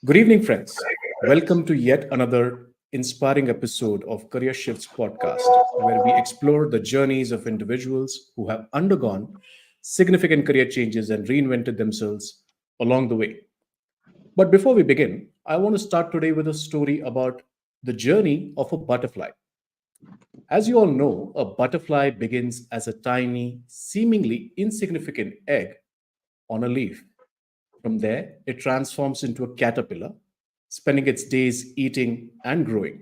Good evening, friends. Welcome to yet another inspiring episode of Career Shifts podcast, where we explore the journeys of individuals who have undergone significant career changes and reinvented themselves along the way. But before we begin, I want to start today with a story about the journey of a butterfly. As you all know, a butterfly begins as a tiny, seemingly insignificant egg on a leaf. From there, it transforms into a caterpillar, spending its days eating and growing.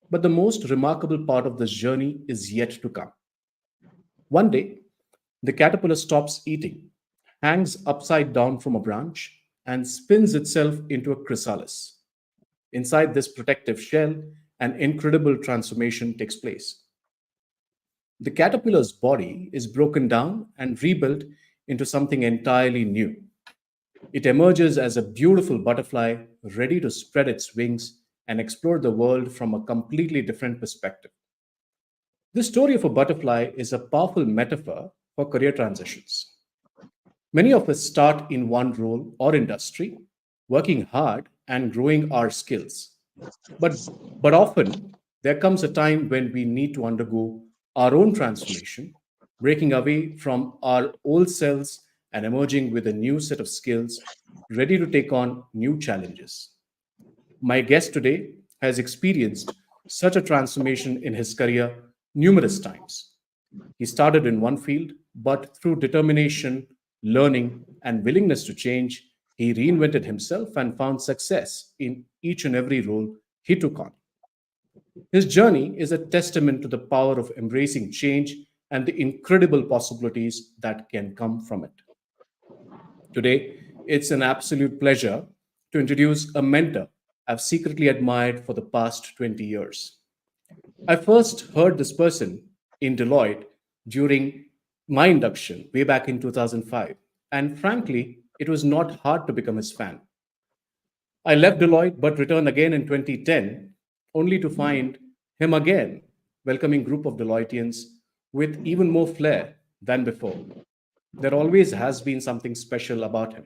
But the most remarkable part of this journey is yet to come. One day, the caterpillar stops eating, hangs upside down from a branch, and spins itself into a chrysalis. Inside this protective shell, an incredible transformation takes place. The caterpillar's body is broken down and rebuilt into something entirely new. It emerges as a beautiful butterfly ready to spread its wings and explore the world from a completely different perspective. This story of a butterfly is a powerful metaphor for career transitions. Many of us start in one role or industry, working hard and growing our skills. But, but often, there comes a time when we need to undergo our own transformation, breaking away from our old selves and emerging with a new set of skills ready to take on new challenges. My guest today has experienced such a transformation in his career numerous times. He started in one field, but through determination, learning, and willingness to change, he reinvented himself and found success in each and every role he took on. His journey is a testament to the power of embracing change and the incredible possibilities that can come from it. Today, it's an absolute pleasure to introduce a mentor I've secretly admired for the past 20 years. I first heard this person in Deloitte during my induction way back in 2005, and frankly, it was not hard to become his fan. I left Deloitte but returned again in 2010, only to find him again welcoming group of Deloitteans with even more flair than before. There always has been something special about him.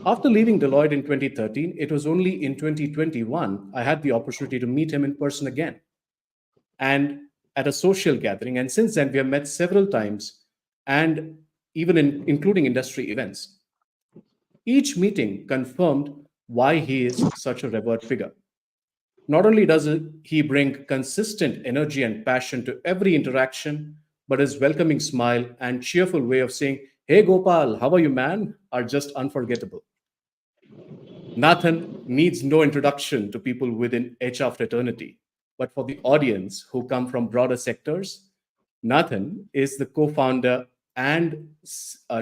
After leaving Deloitte in 2013, it was only in 2021 I had the opportunity to meet him in person again and at a social gathering. And since then, we have met several times and even including industry events. Each meeting confirmed why he is such a revered figure. Not only does he bring consistent energy and passion to every interaction, but his welcoming smile and cheerful way of saying, "Hey Gopal, how are you, man?" are just unforgettable. Nathan needs no introduction to people within HR fraternity, but for the audience who come from broader sectors, Nathan is the co founder and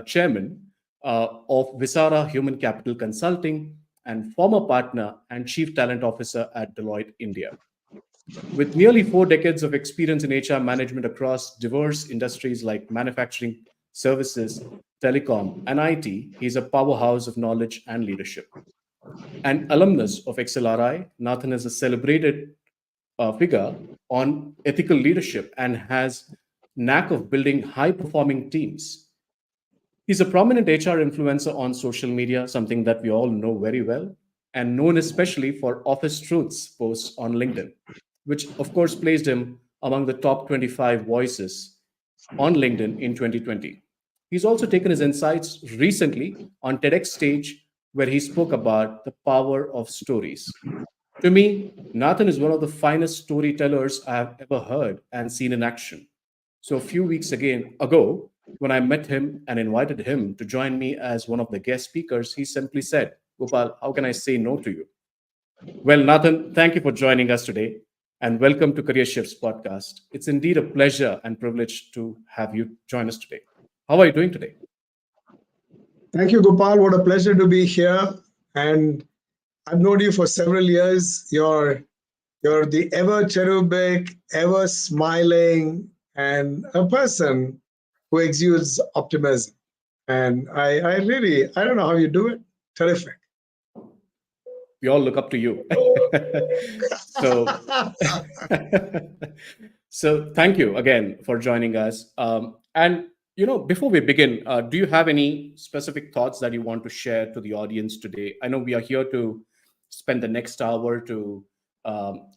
chairman of Visara Human Capital Consulting and former partner and chief talent officer at Deloitte India. With nearly 4 decades of experience in HR management across diverse industries like manufacturing, services, telecom, and IT, he's a powerhouse of knowledge and leadership. An alumnus of XLRI, Nathan is a celebrated figure on ethical leadership and has knack of building high-performing teams. He's a prominent HR influencer on social media, something that we all know very well, and known especially for Office Truths posts on LinkedIn, which of course placed him among the top 25 voices on LinkedIn in 2020. He's also taken his insights recently on TEDx stage where he spoke about the power of stories. To me, Nathan is one of the finest storytellers I have ever heard and seen in action. So a few weeks ago, when I met him and invited him to join me as one of the guest speakers, he simply said, "Gopal, how can I say no to you?" Well, Nathan, thank you for joining us today and welcome to Career Shifts podcast. It's indeed a pleasure and privilege to have you join us today. How are you doing today? Thank you, Gopal. What a pleasure to be here. And I've known you for several years. You're the ever cherubic, ever smiling, and a person who exudes optimism. And I don't know how you do it. Terrific. We all look up to you. so, so thank you again for joining us. And Before we begin, do you have any specific thoughts that you want to share to the audience today? I know we are here to spend the next hour to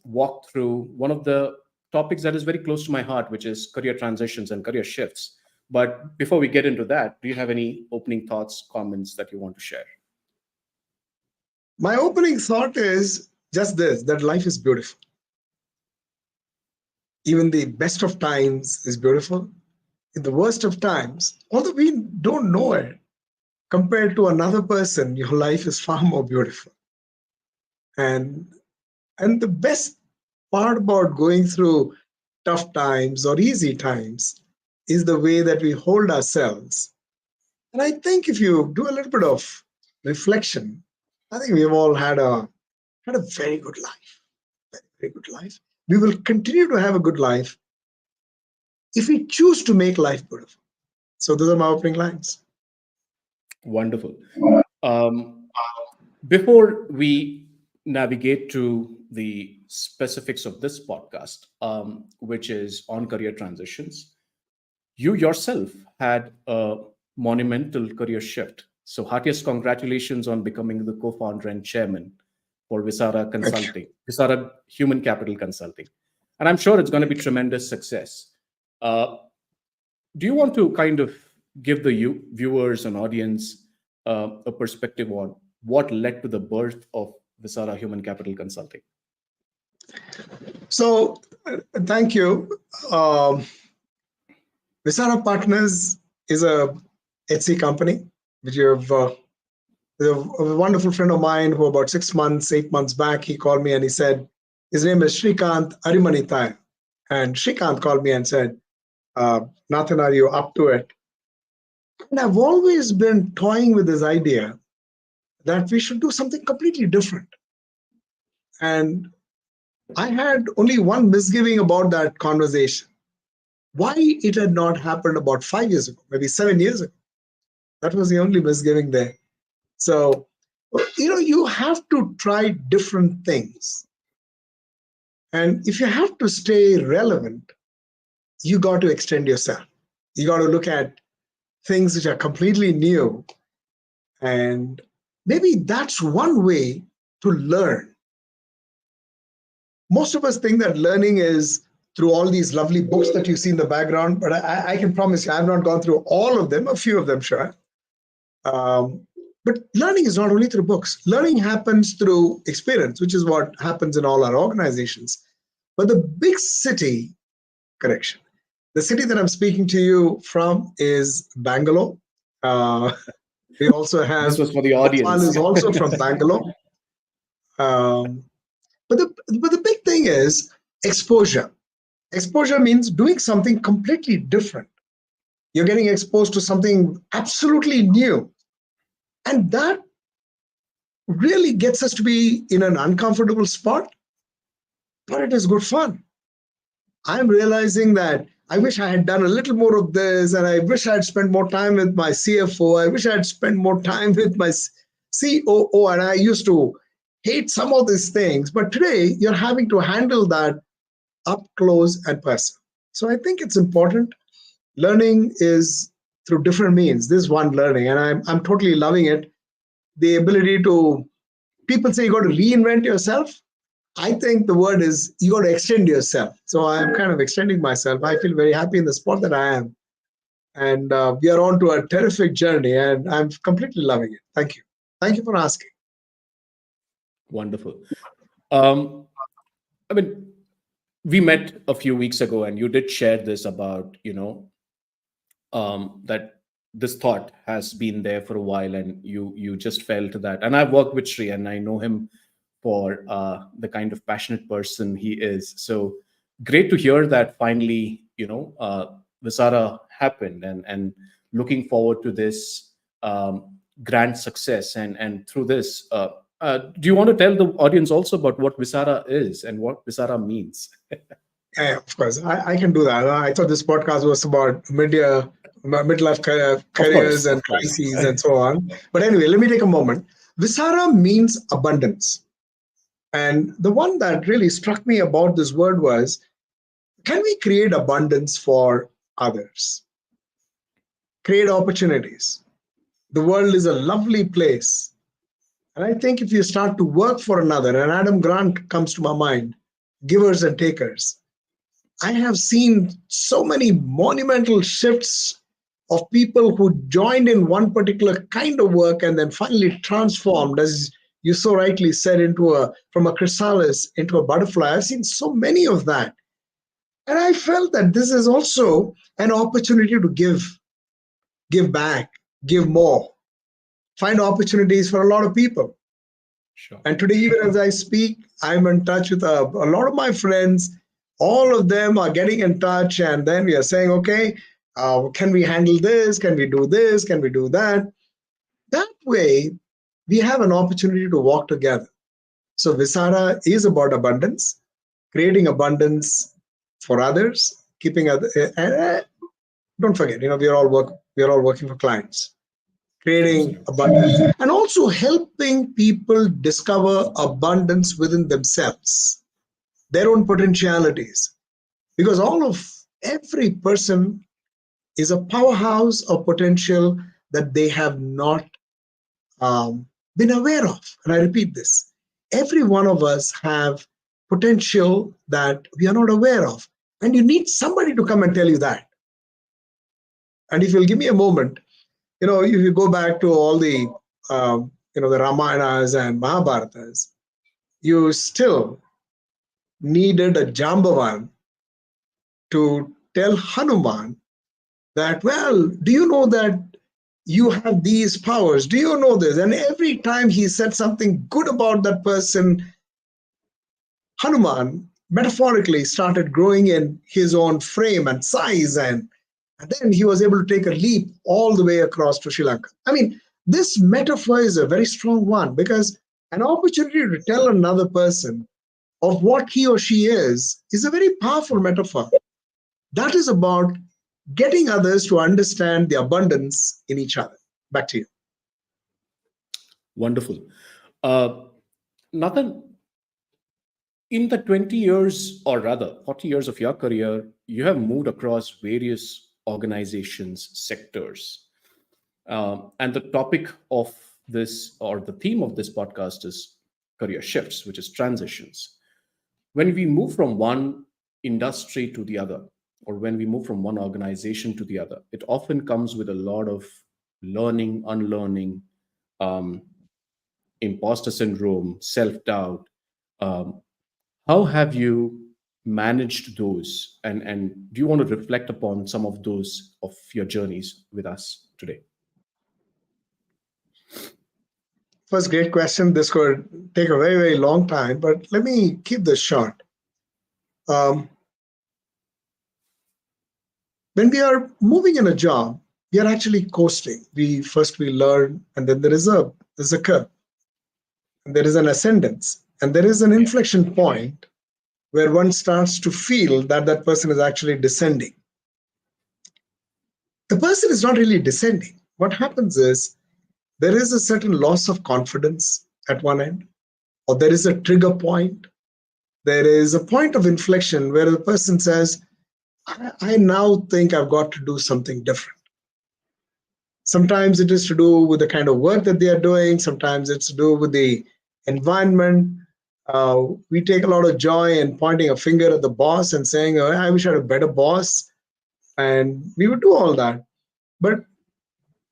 walk through one of the topics that is very close to my heart, which is career transitions and career shifts. But before we get into that, do you have any opening thoughts, comments that you want to share? My opening thought is just this, that life is beautiful. Even the best of times is beautiful. In the worst of times, although we don't know it, compared to another person, your life is far more beautiful. And and the best part about going through tough times or easy times is the way that we hold ourselves. And I think if you do a little bit of reflection, I think we've all had a very good life, very good life. We will continue to have a good life if we choose to make life beautiful. So those are my opening lines. Wonderful. Um, Before we navigate to the specifics of this podcast, which is on career transitions, you yourself had a monumental career shift. So, heartiest congratulations on becoming the co founder and chairman for Visara Thank you. Consulting, Visara Human Capital Consulting. And I'm sure it's going to be tremendous success. Uh, do you want to kind of give the viewers and audience a perspective on what led to the birth of Visara Human Capital Consulting? So thank you. Visara Partners is a HC company, which you have a wonderful friend of mine who about 6 months, 8 months back, he called me and he said, his name is Shrikant Arimanithai. And Shrikant called me and said, Nathan, are you up to it? And I've always been toying with this idea that we should do something completely different. And I had only one misgiving about that conversation. Why it had not happened about 5 years ago, maybe 7 years ago. That was the only misgiving there. So, you have to try different things. And if you have to stay relevant, you got to extend yourself. You got to look at things which are completely new. And maybe that's one way to learn. Most of us think that learning is through all these lovely books that you see in the background, but I can promise you, I've not gone through all of them, a few of them, sure. But learning is not only through books. Learning happens through experience, which is what happens in all our organizations. But the big city, correction, the city that I'm speaking to you from is Bangalore. We also This have, was for the Gopal audience. is also from Bangalore. Um, but the big thing is exposure. Exposure means doing something completely different. You're getting exposed to something absolutely new. And that really gets us to be in an uncomfortable spot, but it is good fun. I'm realizing that I wish I had done a little more of this, and I wish I had spent more time with my CFO. I wish I had spent more time with my COO, and I used to hate some of these things. But today, you're having to handle that up close and personal. So I think it's important. Learning is through different means. This is one learning, and I'm totally loving it. The ability to, people say you got to reinvent yourself. I think the word is you got to extend yourself. So I'm kind of extending myself. I feel very happy in the spot that I am. And we are on to a terrific journey, and I'm completely loving it. Thank you. Thank you for asking. Wonderful. Um, I mean, we met a few weeks ago, and you did share this about, that this thought has been there for a while, and you just felt that. And I've worked with Sri, and I know him for the kind of passionate person he is. So great to hear that finally, Visara happened, and looking forward to this grand success. And through this, do you want to tell the audience also about what Visara is and what Visara means? Yeah, of course. I can do that. I thought this podcast was about midlife Of careers course, and of course. crises and so on. But anyway, let me take a moment. Visara means abundance. And the one that really struck me about this word was, can we create abundance for others? create opportunities. The world is a lovely place. And I think if you start to work for another, and Adam Grant comes to my mind, givers and takers, I have seen so many monumental shifts of people who joined in one particular kind of work and then finally transformed, as you so rightly said, from a chrysalis into a butterfly. I've seen so many of that. And I felt that this is also an opportunity to give back, give more, find opportunities for a lot of people. Sure. And today, even as I speak, I'm in touch with a lot of my friends. All of them are getting in touch, and then we are saying, okay, can we handle this? Can we do this? Can we do that? That way, we have an opportunity to walk together. So Visara is about abundance, creating abundance for others, keeping other. And don't forget, we are all working for clients, creating Absolutely. abundance, and also helping people discover abundance within themselves, their own potentialities, because every person is a powerhouse of potential that they have not been aware of. And I repeat this: every one of us have potential that we are not aware of, and you need somebody to come and tell you that. And if you'll give me a moment, if you go back to all the the Ramayanas and Mahabharatas, you still needed a Jambavan to tell Hanuman that, well, do you know that you have these powers? Do you know this? And every time he said something good about that person, Hanuman metaphorically started growing in his own frame and size, and then he was able to take a leap all the way across to Sri Lanka. I mean, this metaphor is a very strong one, because an opportunity to tell another person of what he or she is a very powerful metaphor. That is about getting others to understand the abundance in each other. Back to you. Wonderful. Uh, Nathan, in the 20 years, or rather 40 years of your career, you have moved across various organizations, sectors. And the topic of this, or the theme of this podcast, is career shifts, which is transitions. When we move from one industry to the other, or when we move from one organization to the other, it often comes with a lot of learning, unlearning, um, imposter syndrome, self doubt. Um, how have you managed those? And do you want to reflect upon some of those of your journeys with us today? First, great question. This could take a very, very long time, but let me keep this short. Um, when we are moving in a job, we are actually coasting. We learn, and then there's a curve, and there is an ascendance, and there is an Yeah. inflection point where one starts to feel that that person is actually descending. The person is not really descending. What happens is there is a certain loss of confidence at one end, or there is a trigger point. There is a point of inflection where the person says, I now think I've got to do something different. Sometimes it is to do with the kind of work that they are doing. Sometimes it's to do with the environment. We take a lot of joy in pointing a finger at the boss and saying, oh, I wish I had a better boss. And we would do all that. But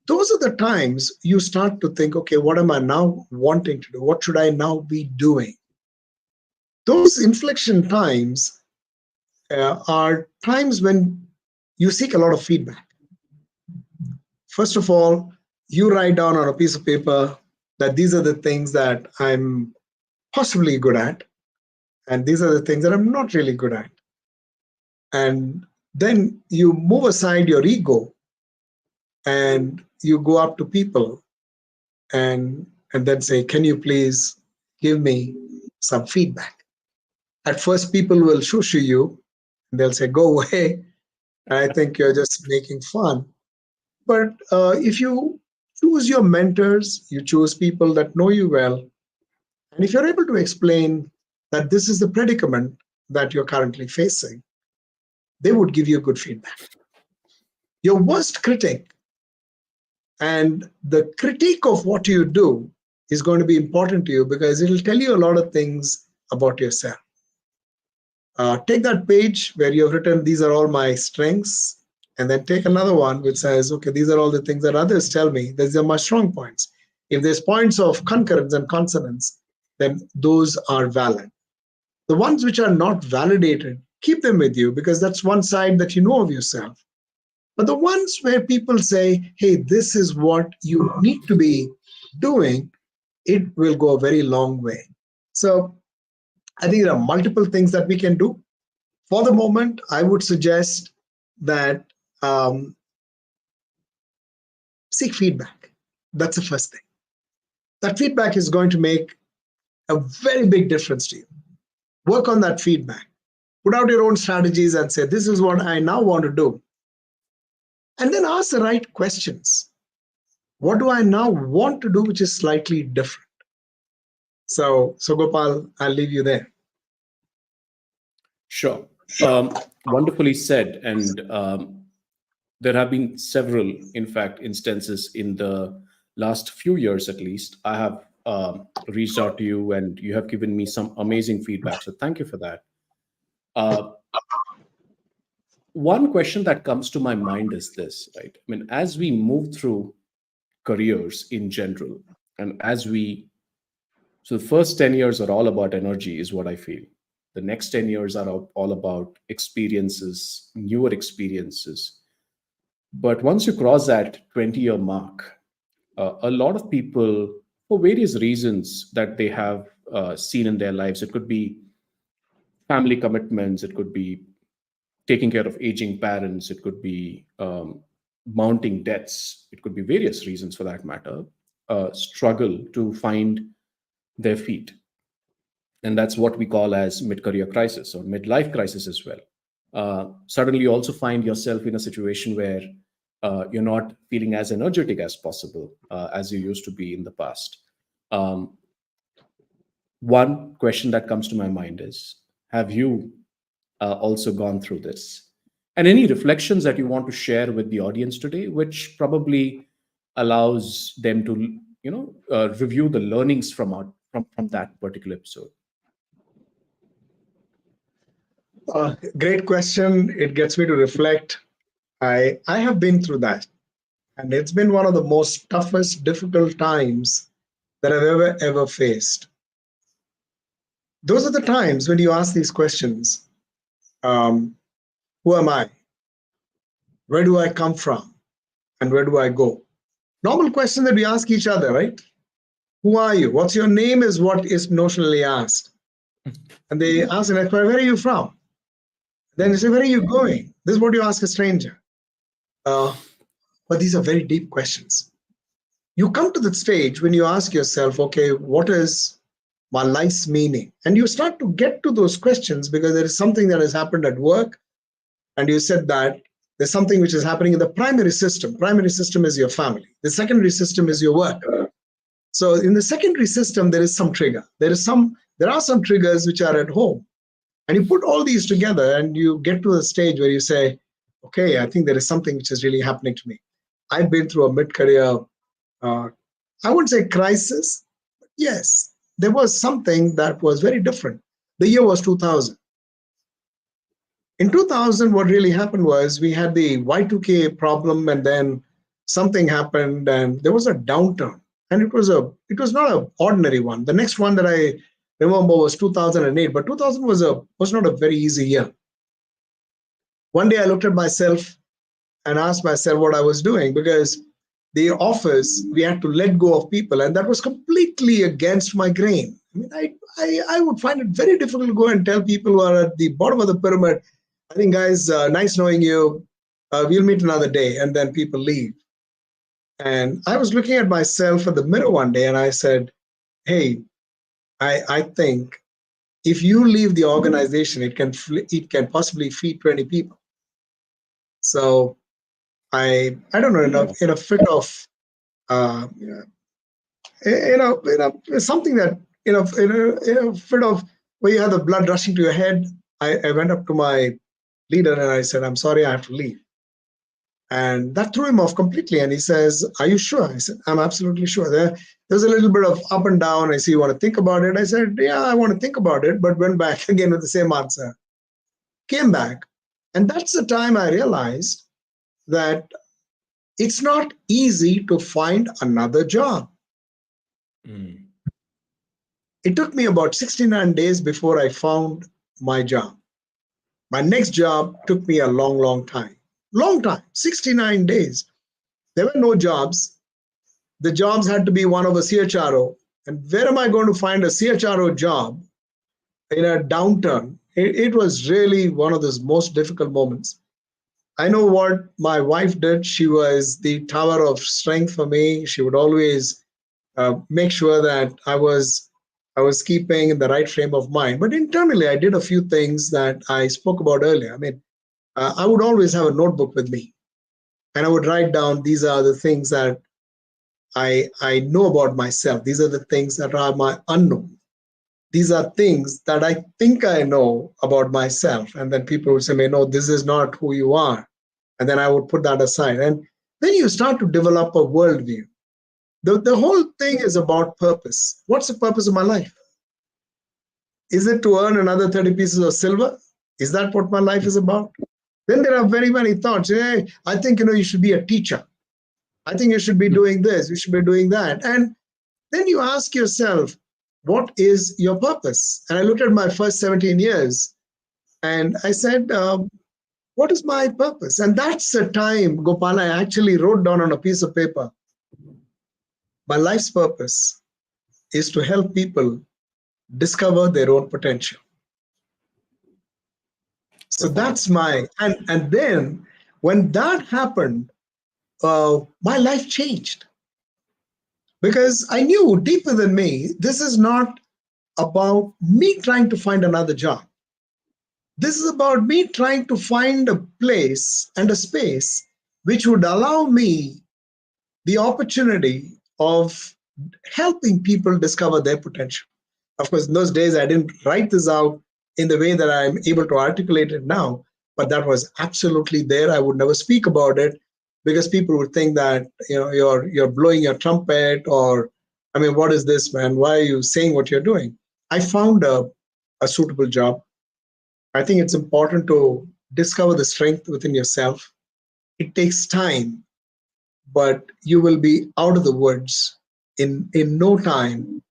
those are the times you start to think, okay, what am I now wanting to do? What should I now be doing? Those inflection times are times when you seek a lot of feedback. First of all, you write down on a piece of paper that these are the things that I'm possibly good at, and these are the things that I'm not really good at. And then you move aside your ego and you go up to people and then say, can you please give me some feedback? At first, people will shush you, and they'll say, go away. I think you're just making fun. But if you choose your mentors, you choose people that know you well, and if you're able to explain that this is the predicament that you're currently facing, they would give you good feedback. Your worst critic And the critique of what you do is going to be important to you because it'll tell you a lot of things about yourself. Take that page where you have written, these are all my strengths, and then take another one which says, okay, these are all the things that others tell me. These are my strong points. If there's points of concurrence and consonance, then those are valid. The ones which are not validated, keep them with you because that's one side that you know of yourself. But the ones where people say, hey, this is what you need to be doing, it will go a very long way. So I think there are multiple things that we can do. For the moment, I would suggest that seek feedback. That's the first thing. That feedback is going to make a very big difference to you. Work on that feedback. Put out your own strategies and say, this is what I now want to do. And then ask the right questions. What do I now want to do which is slightly different? So Gopal, I'll leave you there. Sure. Wonderfully said. And there have been several, in fact, instances in the last few years, at least. I have reached out to you and you have given me some amazing feedback. So thank you for that. One question that comes to my mind is this, right? I mean, as we move through careers in general, and so the first 10 years are all about energy, is what I feel. The next 10 years are all about experiences, newer experiences. But once you cross that 20-year mark, a lot of people, for various reasons that they have seen in their lives, it could be family commitments, it could be taking care of aging parents, it could be mounting debts, it could be various reasons for that matter, struggle to find their feet. And that's what we call as mid-career crisis or midlife crisis as well. Suddenly you also find yourself in a situation where you're not feeling as energetic as possible as you used to be in the past. One question that comes to my mind is, have you also gone through this? And any reflections that you want to share with the audience today, which probably allows them to, review the learnings from that particular episode. Great question. It gets me to reflect. I have been through that, and it's been one of the most toughest, difficult times that I've ever faced. Those are the times when you ask these questions. Who am I? Where do I come from? And where do I go? Normal question that we ask each other, right? Who are you? What's your name is what is notionally asked. And they ask the next question, where are you from? Then they say, where are you going? This is what you ask a stranger. But these are very deep questions. You come to the stage when you ask yourself, okay, what is my life's meaning? And you start to get to those questions because there is something that has happened at work. And you said that there's something which is happening in the primary system. Primary system is your family. The secondary system is your work. So in the secondary system, there is some trigger. There are some triggers which are at home. And you put all these together and you get to a stage where you say, okay, I think there is something which is really happening to me. I've been through a mid-career, I wouldn't say crisis, but yes, there was something that was very different. The year was 2000. In 2000, what really happened was we had the Y2K problem, and then something happened and there was a downturn. And it was not an ordinary one. The next one that I remember was 2008, but 2000 was not a very easy year. One day I looked at myself and asked myself what I was doing, because the office, we had to let go of people, and that was completely against my grain. I mean, I would find it very difficult to go and tell people who are at the bottom of the pyramid, I think, guys, nice knowing you, we'll meet another day, and then people leave. And I was looking at myself in the mirror one day and I said, hey, I think if you leave the organization, it can possibly feed 20 people. So I don't know, in a fit of something that in a fit of where you have the blood rushing to your head, I went up to my leader and I said, I'm sorry, I have to leave. And that threw him off completely. And he says, "Are you sure?" I said, "I'm absolutely sure." There's a little bit of up and down. I see you want to think about it. I said, "Yeah, I want to think about it," but went back again with the same answer. Came back. And that's the time I realized that it's not easy to find another job. Mm. It took me about 69 days before I found my job. My next job took me a long, long time. Long time, 69 days. There were no jobs. The jobs had to be one of a CHRO. And where am I going to find a CHRO job in a downturn? It was really one of those most difficult moments. I know what my wife did. She was the tower of strength for me. She would always make sure that I was keeping in the right frame of mind. But internally, I did a few things that I spoke about earlier. I mean, I would always have a notebook with me, and I would write down, these are the things that I know about myself. These are the things that are my unknown. These are things that I think I know about myself. And then people would say, "No, this is not who you are." And then I would put that aside. And then you start to develop a worldview. The whole thing is about purpose. What's the purpose of my life? Is it to earn another 30 pieces of silver? Is that what my life is about? Then there are very many thoughts. Hey, I think you should be a teacher. I think you should be doing this, you should be doing that. And then you ask yourself, what is your purpose? And I looked at my first 17 years and I said, what is my purpose? And that's the time, Gopal, I actually wrote down on a piece of paper, my life's purpose is to help people discover their own potential. So that's and then when that happened, my life changed, because I knew deeper than me, this is not about me trying to find another job. This is about me trying to find a place and a space which would allow me the opportunity of helping people discover their potential. Of course, in those days, I didn't write this out in the way that I'm able to articulate it now, but that was absolutely there. I would never speak about it because people would think that you're blowing your trumpet, or I mean, what is this, man? Why are you saying what you're doing? I found a suitable job. I think it's important to discover the strength within yourself. It takes time, but you will be out of the woods in no time,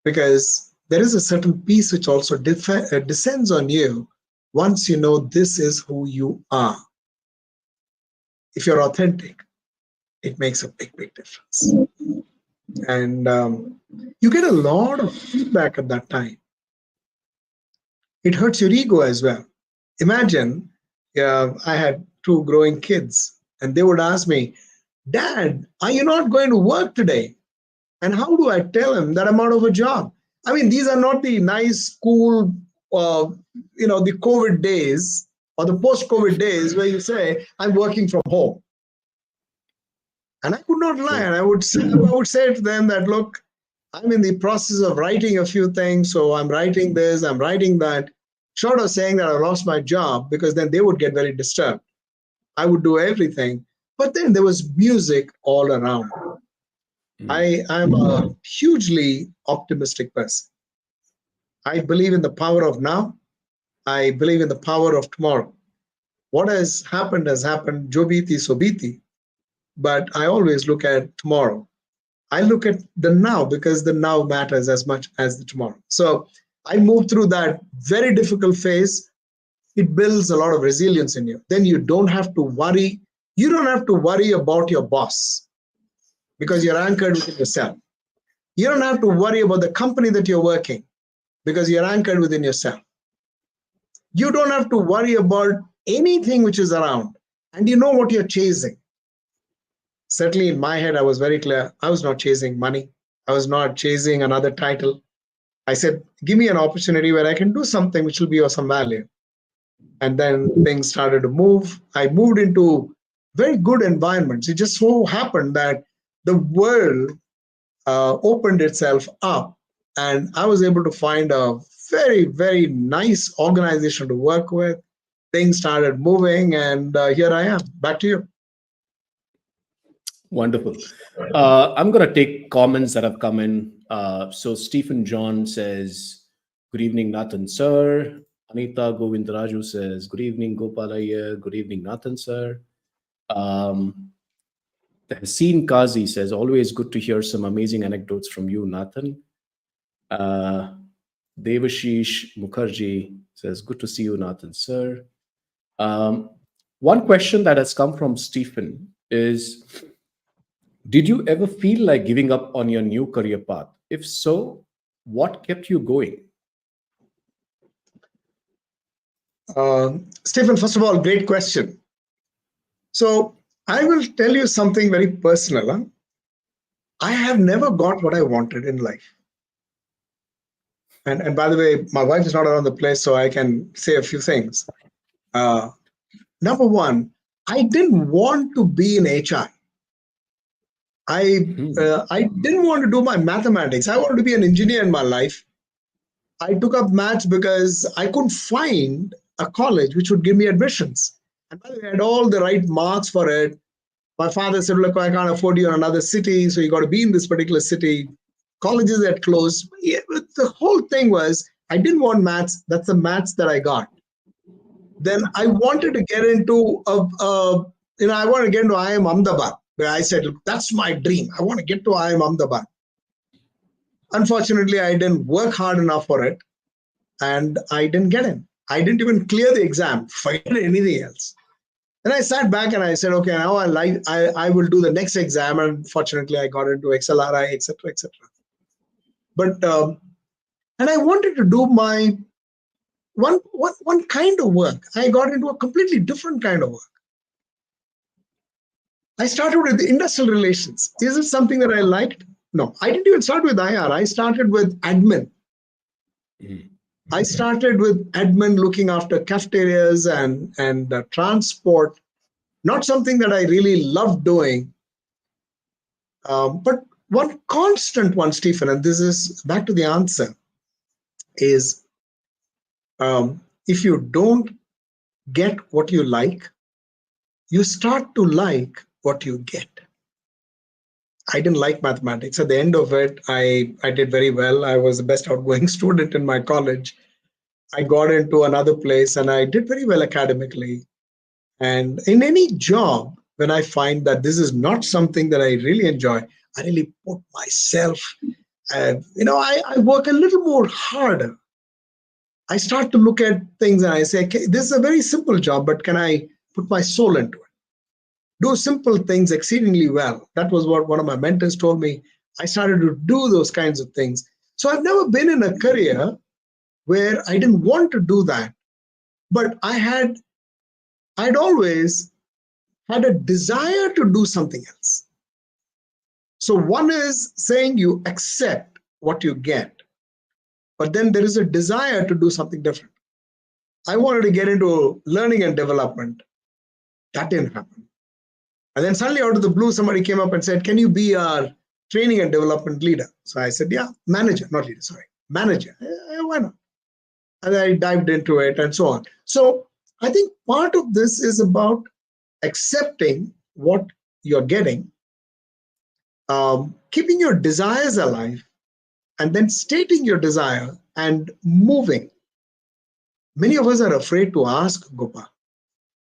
because there is a certain peace which also descends on you once you know this is who you are. If you're authentic, it makes a big, big difference. And you get a lot of feedback at that time. It hurts your ego as well. Imagine I had two growing kids, and they would ask me, "Dad, are you not going to work today?" And how do I tell them that I'm out of a job? I mean, these are not the nice, cool, the COVID days or the post-COVID days where you say, "I'm working from home." And I could not lie. And I would say to them that, "Look, I'm in the process of writing a few things. So I'm writing this, I'm writing that." Short of saying that I lost my job, because then they would get very disturbed. I would do everything. But then there was music all around. I'm a hugely optimistic person. I believe in the power of now. I believe in the power of tomorrow. What has happened, jo biti so biti. But I always look at tomorrow. I look at the now, because the now matters as much as the tomorrow. So I moved through that very difficult phase. It builds a lot of resilience in you. Then you don't have to worry. You don't have to worry about your boss, because you're anchored within yourself. You don't have to worry about the company that you're working, because you're anchored within yourself. You don't have to worry about anything which is around, and you know what you're chasing. Certainly in my head, I was very clear. I was not chasing money. I was not chasing another title. I said, give me an opportunity where I can do something which will be of some value. And then things started to move. I moved into very good environments. It just so happened that the world opened itself up, and I was able to find a very, very nice organization to work with. Things started moving, and here I am. Back to you. Wonderful. I'm going to take comments that have come in. So Stephen John says, "Good evening, Nathan sir." Anita Govindaraju says, "Good evening, Gopalaya. Good evening, Nathan sir." Um, Haseen Kazi says, "Always good to hear some amazing anecdotes from you, Nathan." Uh, Devashish Mukherjee says, "Good to see you, Nathan sir." Um, One question that has come from Stephen is, did you ever feel like giving up on your new career path? If so, what kept you going? Stephen, first of all, great question. So I will tell you something very personal. Huh? I have never got what I wanted in life. And by the way, my wife is not around the place, so I can say a few things. Uh, Number one, I didn't want to be in HR. I didn't want to do my mathematics. I wanted to be an engineer in my life. I took up maths because I couldn't find a college which would give me admissions. And by the way, I had all the right marks for it. My father said, "Look, I can't afford you in another city, so you got to be in this particular city." Colleges had closed. Yeah, but the whole thing was I didn't want maths. That's the maths that I got. Then I wanted to get into I want to get into IIM Ahmedabad, where I said, "Look, that's my dream. I want to get to IIM Ahmedabad." Unfortunately, I didn't work hard enough for it, and I didn't get in. I didn't even clear the exam. Forget anything else. Then I sat back and I said, "Okay, now I will do the next exam." And fortunately, I got into XLRI, etc., etc. But and I wanted to do my one kind of work. I got into a completely different kind of work. I started with industrial relations. Is it something that I liked? No, I didn't even start with IR. I started with admin. I started with admin looking after cafeterias and transport. Not something that I really loved doing. But one constant one, Stephen, and this is back to the answer, is if you don't get what you like, you start to like what you get. I didn't like mathematics. At the end of it, I did very well. I was the best outgoing student in my college. I got into another place and I did very well academically. And in any job, when I find that this is not something that I really enjoy, I really put myself, I work a little more harder. I start to look at things and I say, okay, this is a very simple job, but can I put my soul into it? Do simple things exceedingly well. That was what one of my mentors told me. I started to do those kinds of things. So I've never been in a career where I didn't want to do that, but I'd always had a desire to do something else. So one is saying you accept what you get, but then there is a desire to do something different. I wanted to get into learning and development. That didn't happen. And then suddenly out of the blue, somebody came up and said, "Can you be our training and development leader?" So I said, "Yeah, manager, not leader, sorry, manager. Why not?" And I dived into it and so on. So I think part of this is about accepting what you're getting, keeping your desires alive, and then stating your desire and moving. Many of us are afraid to ask, Gopal.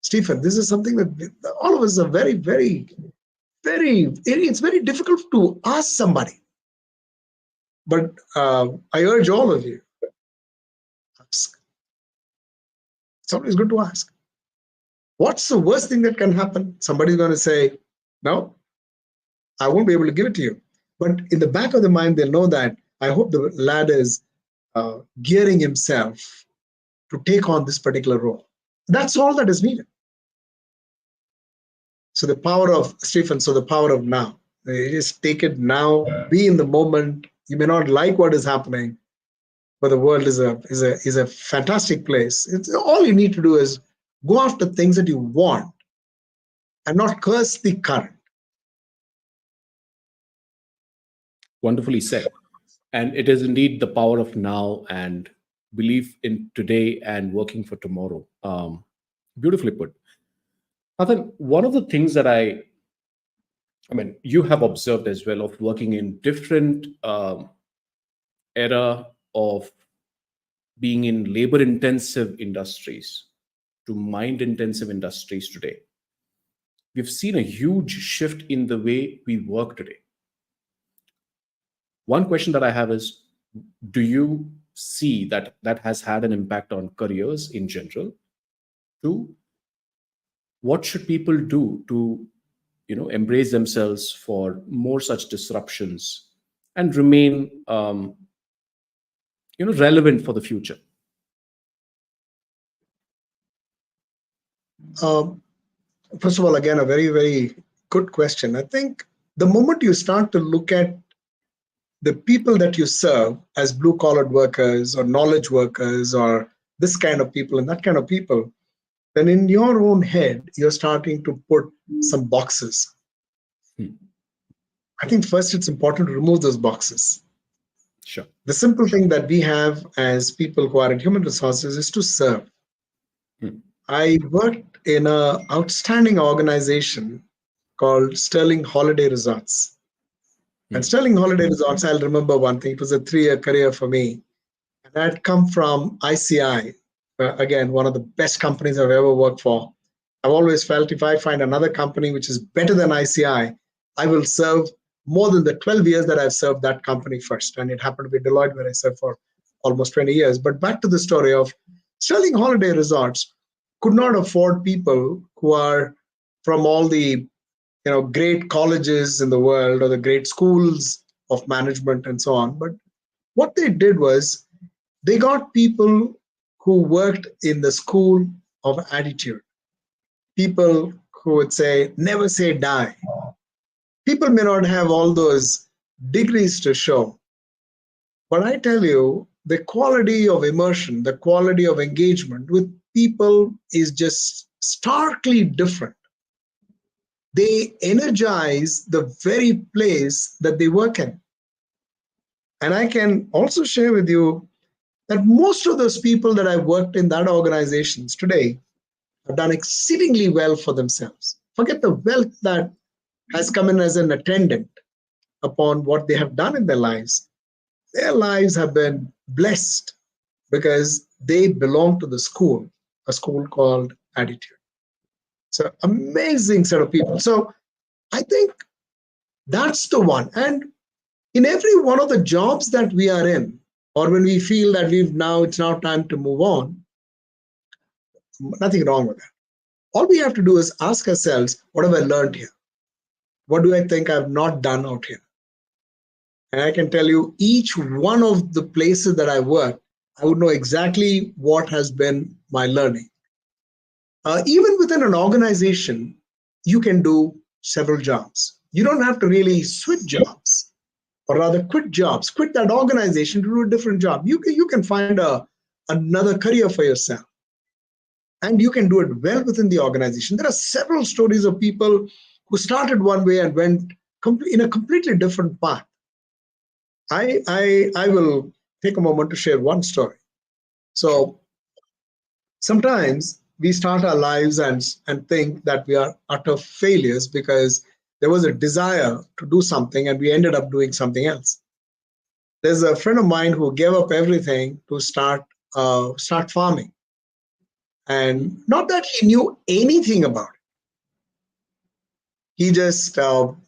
Stephen, this is something that all of us are very, very, it's very difficult to ask somebody. But I urge all of you, ask. It's always good to ask. What's the worst thing that can happen? Somebody's going to say, "No, I won't be able to give it to you." But in the back of the mind, they'll know that I hope the lad is gearing himself to take on this particular role. That's all that is needed. So the power of Stephen, so the power of now. Just take it now, be in the moment. You may not like what is happening, but the world is a fantastic place. All you need to do is go after things that you want and not curse the current. Wonderfully said. And it is indeed the power of now and belief in today and working for tomorrow. Beautifully put. Nathan, one of the things that I I mean, you have observed as well of working in different era of being in labor intensive industries to mind intensive industries today. We've seen a huge shift in the way we work today. One question that I have is, do you see that that has had an impact on careers in general? Two, what should people do to embrace themselves for more such disruptions and remain relevant for the future? Um, First of all, again, a very, very good question. I think the moment you start to look at the people that you serve as blue collared workers or knowledge workers or this kind of people and that kind of people, then in your own head, you're starting to put some boxes. Hmm. I think first it's important to remove those boxes. Sure. The simple thing that we have as people who are in human resources is to serve. Hmm. I worked in an outstanding organization called Sterling Holiday Resorts. And Hmm. Sterling Holiday Resorts, I'll remember one thing, it was a 3-year career for me. And I'd come from ICI, again, one of the best companies I've ever worked for. I've always felt if I find another company which is better than ICI, I will serve more than the 12 years that I've served that company first. And it happened to be Deloitte, where I served for almost 20 years. But back to the story of Sterling Holiday Resorts could not afford people who are from all the great colleges in the world or the great schools of management and so on. But what they did was they got people who worked in the school of attitude, people who would say, never say die. People may not have all those degrees to show, but I tell you, the quality of immersion, the quality of engagement with people is just starkly different. They energize the very place that they work in. And I can also share with you that most of those people that I've worked in that organizations today have done exceedingly well for themselves. Forget the wealth that has come in as an attendant upon what they have done in their lives. Their lives have been blessed because they belong to the school, a school called Attitude. So amazing set of people. So I think that's the one. And in every one of the jobs that we are in, or when we feel that it's now time to move on, nothing wrong with that. All we have to do is ask ourselves, what have I learned here? What do I think I've not done out here? And I can tell you, each one of the places that I work, I would know exactly what has been my learning. Even within an organization, you can do several jobs. You don't have to really switch jobs, or rather quit jobs, quit that organization to do a different job. You can find another career for yourself. And you can do it well within the organization. There are several stories of people who started one way and went in a completely different path. I will take a moment to share one story. Sure. So sometimes we start our lives and think that we are utter failures because there was a desire to do something and we ended up doing something else. There's a friend of mine who gave up everything to start farming, and not that he knew anything about it. He just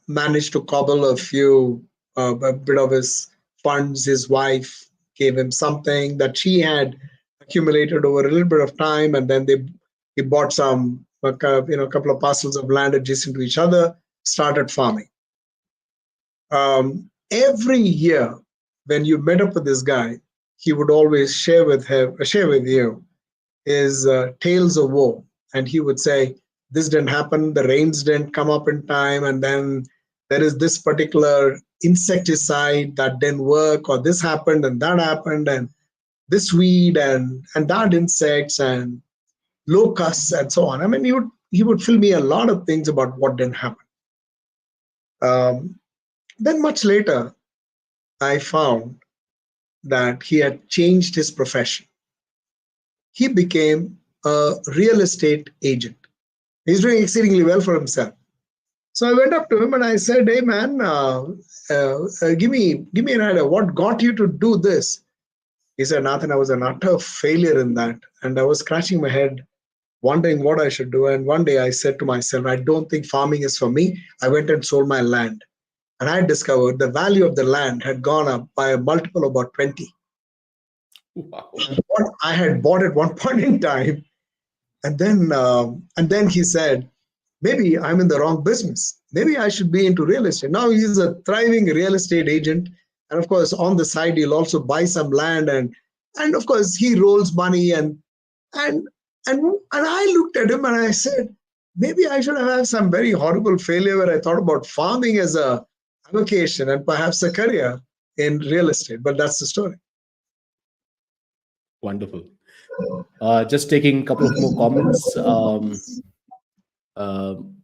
managed to cobble a bit of his funds. His wife gave him something that she had accumulated over a little bit of time, and then he bought a couple of parcels of land adjacent to each other, started farming. Every year, when you met up with this guy, he would always share with you his tales of woe, and he would say, this didn't happen, the rains didn't come up in time, and then there is this particular insecticide that didn't work, or this happened and that happened, and this weed and that insects and locusts and so on. I mean, he would fill me a lot of things about what didn't happen. Then much later, I found that he had changed his profession. He became a real estate agent. He's doing exceedingly well for himself. So I went up to him and I said, "Hey man, give me an idea. What got you to do this?" He said, "Nathan, I was an utter failure in that, and I was scratching my head, wondering what I should do. And one day I said to myself, I don't think farming is for me. I went and sold my land, and I discovered the value of the land had gone up by a multiple of about 20. Wow. And what I had bought at one point in time, and then he said, maybe I'm in the wrong business. Maybe I should be into real estate. Now he's a thriving real estate agent. And of course, on the side, he'll also buy some land. And of course, he rolls money. And, and I looked at him and I said, maybe I should have had some very horrible failure where I thought about farming as a vocation and perhaps a career in real estate. But that's the story. Wonderful. Just taking a couple of more comments.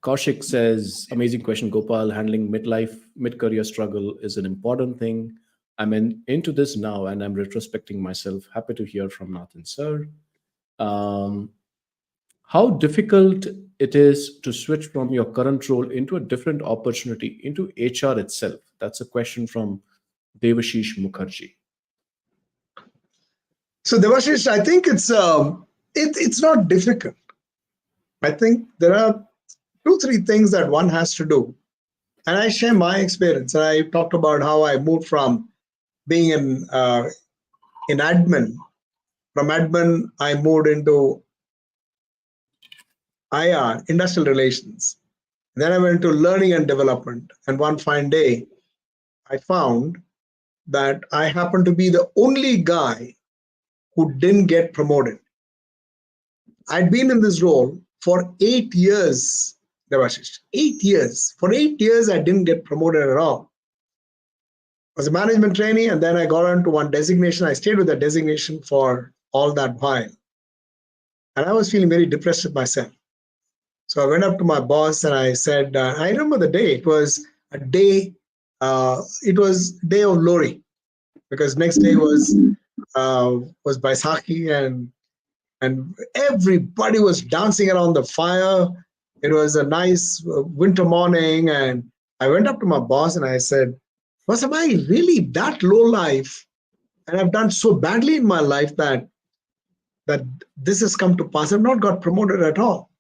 Kaushik says, amazing question, Gopal. Handling mid-career struggle is an important thing. I'm into this now and I'm retrospecting myself. Happy to hear from Nathan, sir. How difficult it is to switch from your current role into a different opportunity, into HR itself? That's a question from Devashish Mukherjee. So Devashish, I think it's not difficult. I think there are 3 things that one has to do. And I share my experience. I talked about how I moved from being in admin. From admin, I moved into IR, industrial relations. Then I went to learning and development. And one fine day, I found that I happened to be the only guy who didn't get promoted. I'd been in this role for 8 years, Devashish. 8 years. For 8 years, I didn't get promoted at all. I was a management trainee, and then I got on to one designation. I stayed with that designation for all that while. And I was feeling very depressed with myself. So I went up to my boss and I said, I remember the day. It was a day, it was day of Lori, because next day was Baisakhi, and everybody was dancing around the fire. It was a nice winter morning, and I went up to my boss and I said, "Boss, am I really that low life? And I've done so badly in my life that this has come to pass. I've not got promoted at all."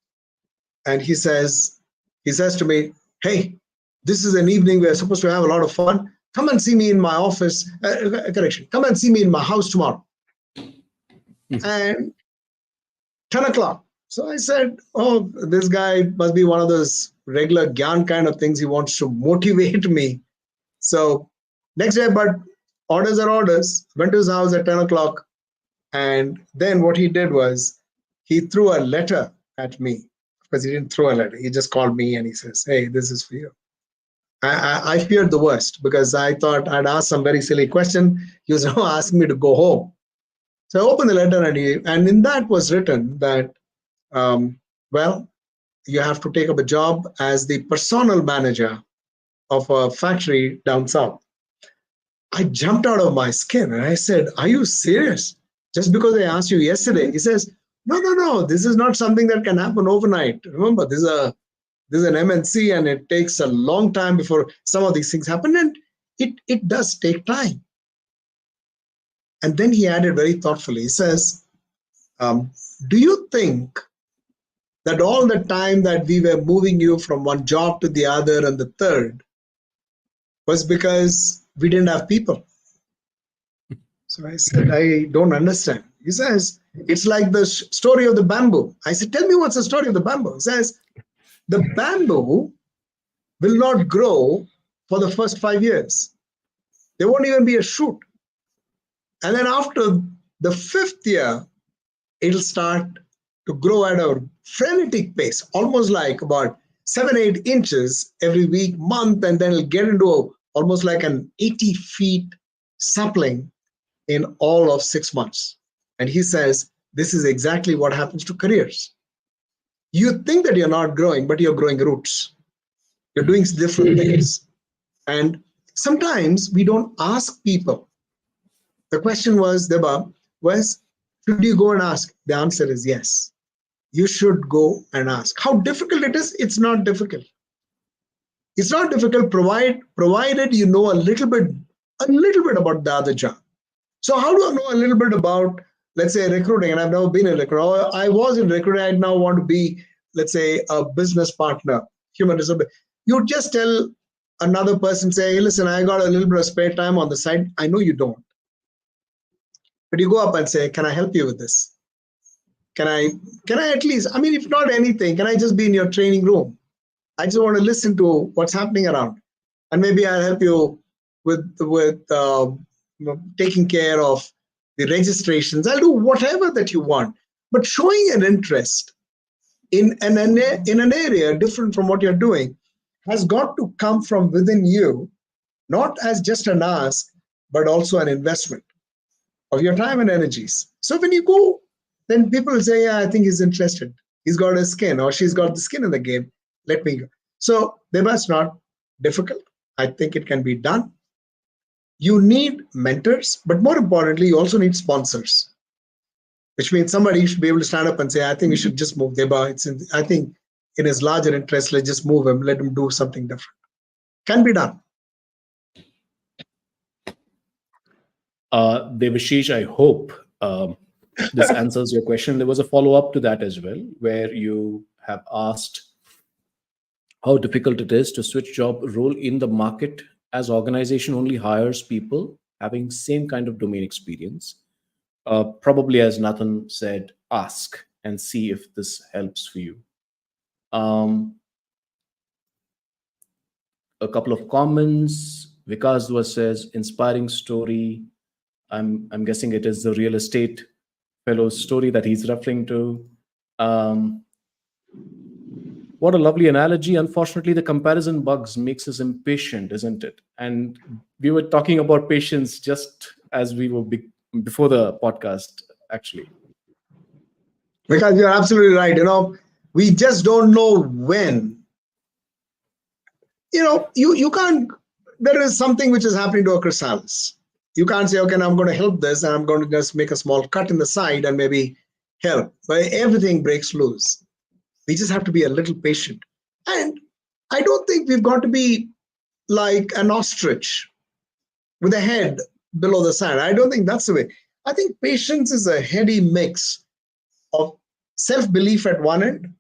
And he says to me, "Hey, this is an evening we're supposed to have a lot of fun. Come and see me in my office. Come and see me in my house tomorrow." And 10 o'clock. So I said, "Oh, this guy must be one of those regular Gyan kind of things. He wants to motivate me." So next day, but orders are orders. Went to his house at 10 o'clock. And then what he did was he threw a letter at me. Because he didn't throw a letter. He just called me and he says, "Hey, this is for you." I feared the worst because I thought I'd asked some very silly question. He was now asking me to go home. So I opened the letter and in that was written that, well, you have to take up a job as the personnel manager of a factory down south. I jumped out of my skin and I said, "Are you serious? Just because I asked you yesterday?" He says, No. This is not something that can happen overnight. Remember, this is an MNC and it takes a long time before some of these things happen. And it does take time." And then he added very thoughtfully, he says, "Do you think that all the time that we were moving you from one job to the other and the third was because we didn't have people?" So I said, "I don't understand." He says, "It's like the story of the bamboo." I said, "Tell me what's the story of the bamboo." He says, "The bamboo will not grow for the first 5 years. There won't even be a shoot. And then after the 5th year, it'll start to grow at a frenetic pace, almost like about 7-8 inches every week, month, and then it'll get into almost like an 80 feet sapling in all of 6 months." And he says, this is exactly what happens to careers. You think that you're not growing, but you're growing roots. You're doing different things. And sometimes we don't ask people. The question was, Deba, should you go and ask? The answer is yes. You should go and ask. How difficult it is? It's not difficult. It's not difficult, provided you know a little bit about the other job. So how do I know a little bit about, let's say, recruiting? And I've never been in recruiting. I was in recruiting. I now want to be, let's say, a business partner, human resource. You just tell another person, say, hey, listen, I got a little bit of spare time on the side. I know you don't. But you go up and say, can I help you with this? Can I at least, I mean, if not anything, can I just be in your training room? I just want to listen to what's happening around. And maybe I'll help you with taking care of the registrations. I'll do whatever that you want. But showing an interest in an area different from what you're doing has got to come from within you, not as just an ask, but also an investment of your time and energies. So when you go, then people will say, yeah, I think he's interested. He's got a skin, or she's got the skin in the game. Let me go. So they must not difficult. I think it can be done. You need mentors, but more importantly, you also need sponsors, which means somebody should be able to stand up and say, I think we should just move Deba. I think in his larger interest, let's just move him, let him do something different. Can be done. Devashish, I hope this answers your question. There was a follow-up to that as well, where you have asked how difficult it is to switch job role in the market as organization only hires people having same kind of domain experience. Probably, as Nathan said, ask and see if this helps for you. A couple of comments. Vikas Dua says, inspiring story. I'm guessing it is the real estate fellow's story that he's referring to. What a lovely analogy. Unfortunately, the comparison bugs makes us impatient, isn't it? And we were talking about patience just as we were before the podcast, actually. Because you're absolutely right. We just don't know when. You can't, there is something which is happening to a chrysalis. You can't say, okay, now I'm going to help this and I'm going to just make a small cut in the side and maybe help. But everything breaks loose. We just have to be a little patient. And I don't think we've got to be like an ostrich with a head below the sand. I don't think that's the way. I think patience is a heady mix of self-belief at one end,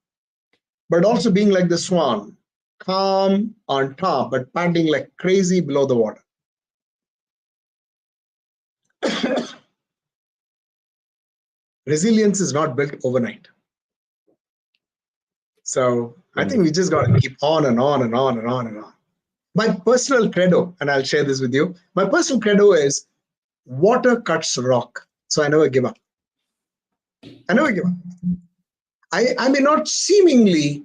but also being like the swan, calm on top, but paddling like crazy below the water. Resilience is not built overnight. So I think we just got to keep on and on and on and on and on. My personal credo, and I'll share this with you, my personal credo is water cuts rock. So I never give up. I never give up. I may not seemingly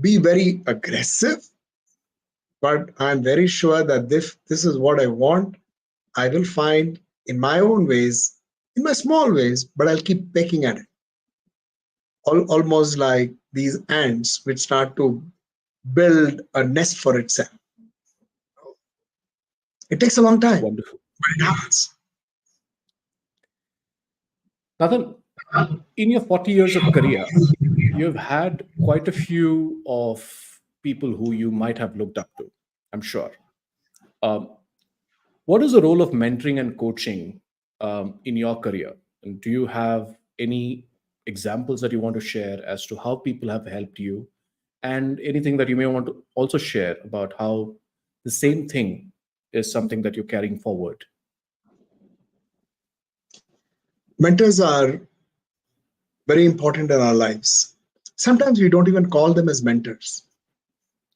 be very aggressive, but I'm very sure that if this is what I want, I will find in my own ways, in my small ways, but I'll keep pecking at it. Almost like these ants which start to build a nest for itself. It takes a long time. Wonderful. But it happens. Nathan, in your 40 years of career, you've had quite a few of people who you might have looked up to, I'm sure. What is the role of mentoring and coaching in your career? And do you have any examples that you want to share as to how people have helped you, and anything that you may want to also share about how the same thing is something that you're carrying forward? Mentors are very important in our lives. Sometimes we don't even call them as mentors.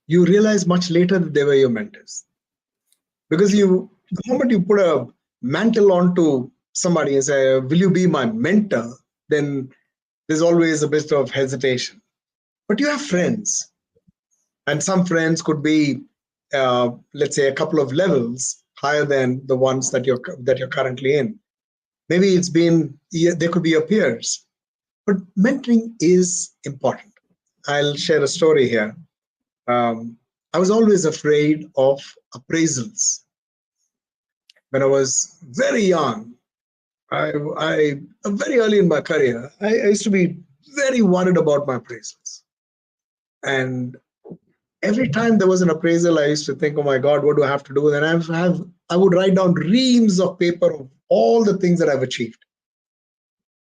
You realize much later that they were your mentors. Because the moment you put a mantle onto somebody and say, will you be my mentor? Then there's always a bit of hesitation. But you have friends. And some friends could be, let's say, a couple of levels higher than the ones that you're currently in. Maybe they could be your peers. But mentoring is important. I'll share a story here. I was always afraid of appraisals. When I was very young, very early in my career, I used to be very worried about my appraisals. And Every time there was an appraisal, I used to think, oh my God, what do I have to do? And I would write down reams of paper of all the things that I've achieved.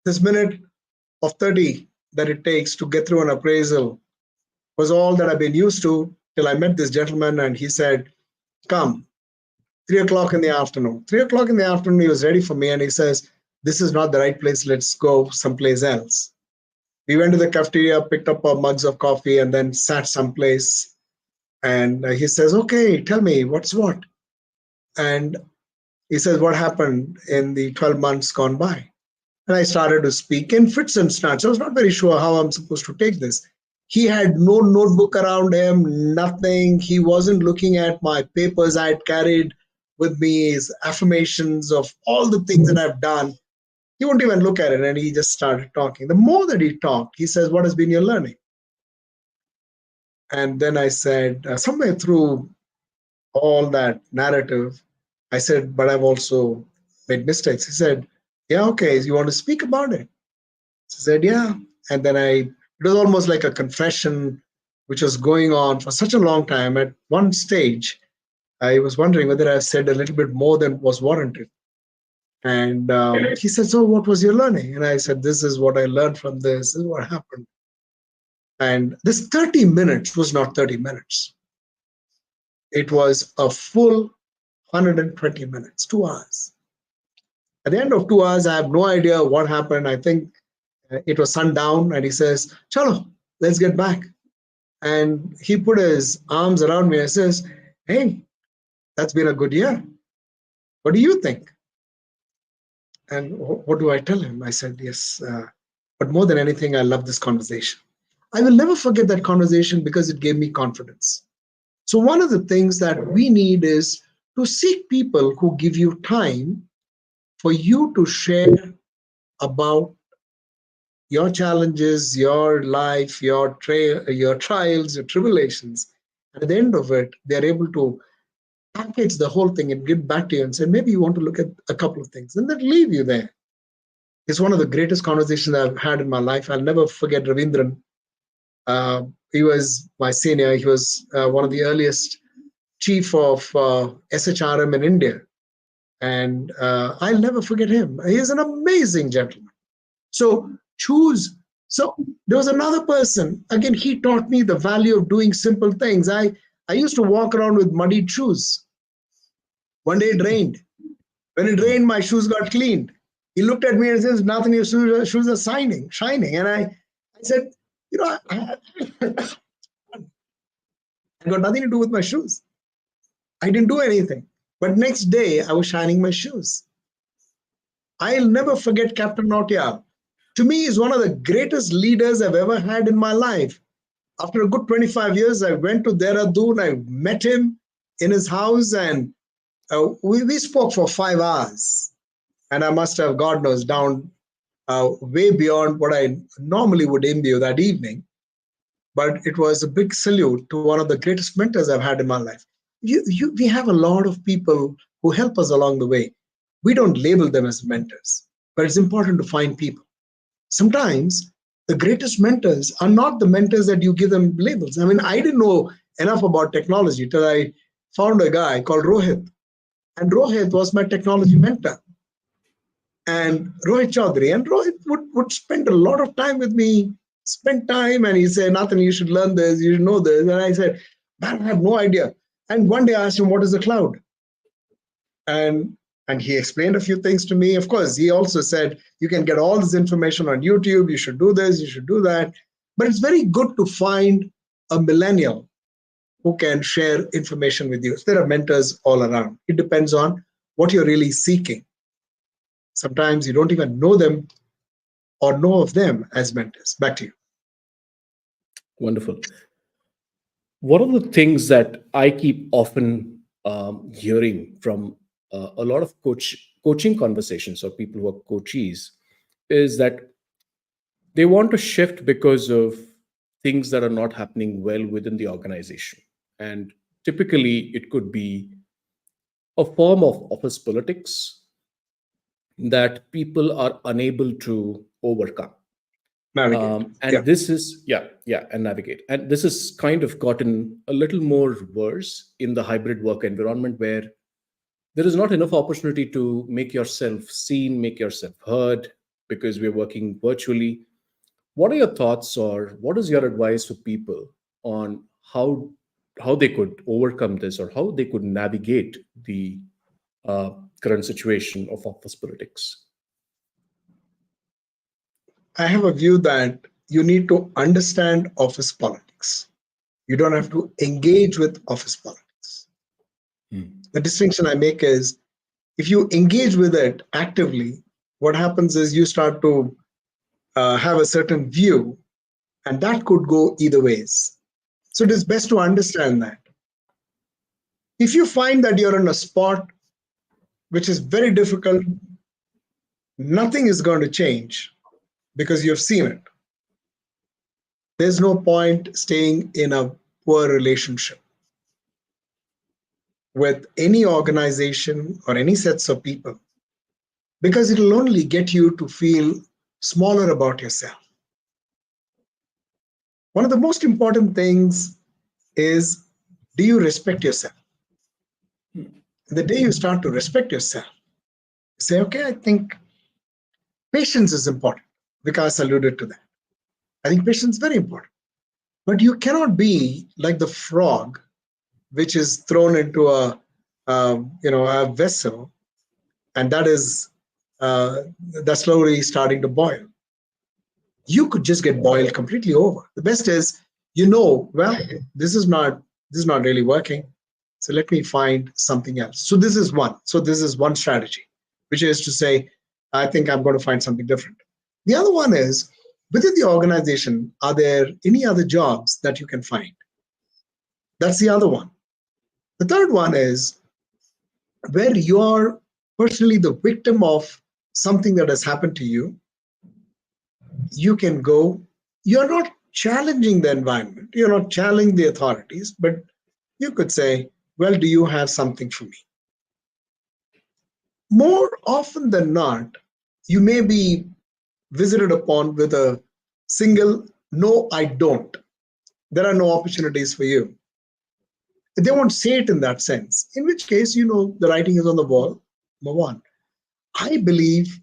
This minute of 30 that it takes to get through an appraisal was all that I've been used to till I met this gentleman and he said, come, 3 o'clock in the afternoon. 3 o'clock in the afternoon, he was ready for me and he says, this is not the right place. Let's go someplace else. We went to the cafeteria, picked up our mugs of coffee, and then sat someplace. And he says, okay, tell me what's what. And he says, what happened in the 12 months gone by? And I started to speak in fits and starts. I was not very sure how I'm supposed to take this. He had no notebook around him, nothing. He wasn't looking at my papers I had carried with me, his affirmations of all the things that I've done. He wouldn't even look at it, and he just started talking. The more that he talked, he says, what has been your learning? And then I said, somewhere through all that narrative, I said, but I've also made mistakes. He said, yeah, okay, you want to speak about it? I said, yeah. And then it was almost like a confession, which was going on for such a long time. At one stage, I was wondering whether I said a little bit more than was warranted. And he said, so what was your learning? And I said, this is what I learned from this. This is what happened. And this 30 minutes was not 30 minutes. It was a full 120 minutes, 2 hours. At the end of 2 hours, I have no idea what happened. I think it was sundown, and he says, Chalo, let's get back. And he put his arms around me and says, hey, that's been a good year. What do you think? And what do I tell him? I said, yes, but more than anything, I love this conversation. I will never forget that conversation because it gave me confidence. So one of the things that we need is to seek people who give you time for you to share about your challenges, your life, your trials, your tribulations. And at the end of it, they're able to package the whole thing and give back to you and say, maybe you want to look at a couple of things, and then leave you there. It's one of the greatest conversations I've had in my life. I'll never forget Ravindran. He was my senior. He was one of the earliest chief of SHRM in India. And I'll never forget him. He is an amazing gentleman. So choose. So there was another person. Again, he taught me the value of doing simple things. I used to walk around with muddied shoes. One day it rained. When it rained, my shoes got cleaned. He looked at me and says, Nathan, your shoes are shining. And I said, I got nothing to do with my shoes. I didn't do anything. But next day, I was shining my shoes. I'll never forget Captain Nautiyal. To me, he's one of the greatest leaders I've ever had in my life. After a good 25 years, I went to Dehradun. I met him in his house, and we spoke for 5 hours. And I must have, God knows, down way beyond what I normally would imbue that evening. But it was a big salute to one of the greatest mentors I've had in my life. We have a lot of people who help us along the way. We don't label them as mentors, but it's important to find people. Sometimes the greatest mentors are not the mentors that you give them labels. I mean, I didn't know enough about technology till I found a guy called Rohit. And Rohit was my technology mentor. And Rohit Chaudhary. And Rohit would spend a lot of time with me, spend time, and he said, Nathan, you should learn this, you should know this. And I said, man, I have no idea. And one day I asked him, what is the cloud? And he explained a few things to me. Of course, he also said, you can get all this information on YouTube. You should do this, you should do that. But it's very good to find a millennial who can share information with you. There are mentors all around. It depends on what you're really seeking. Sometimes you don't even know them or know of them as mentors. Back to you. Wonderful. One of the things that I keep often hearing from a lot of coaching conversations or people who are coachees is that they want to shift because of things that are not happening well within the organization. And typically, it could be a form of office politics that people are unable to overcome. Navigate. And this is, and navigate. And this has kind of gotten a little more worse in the hybrid work environment where there is not enough opportunity to make yourself seen, make yourself heard, because we're working virtually. What are your thoughts, or what is your advice for people on how they could overcome this, or how they could navigate the uh, current situation of office politics? I have a view that you need to understand office politics. You don't have to engage with office politics. The distinction I make is if you engage with it actively, what happens is you start to have a certain view, and that could go either ways. So it is best to understand that. If you find that you're in a spot which is very difficult, nothing is going to change because you've seen it. There's no point staying in a poor relationship with any organization or any sets of people, because it'll only get you to feel smaller about yourself. One of the most important things is, do you respect yourself? The day you start to respect yourself, you say, okay, I think patience is important. Vikas alluded to that. I think patience is very important. But you cannot be like the frog, which is thrown into a vessel, and that's slowly starting to boil. You could just get boiled completely over. The best is, well, this is not really working. So let me find something else. So this is one. So this is one strategy, which is to say, I think I'm going to find something different. The other one is, within the organization, are there any other jobs that you can find? That's the other one. The third one is where you're personally the victim of something that has happened to you. You can go, you're not challenging the environment, you're not challenging the authorities, but you could say, well, do you have something for me? More often than not, you may be visited upon with a single, no, I don't. There are no opportunities for you. They won't say it in that sense, in which case, the writing is on the wall. Number one, I believe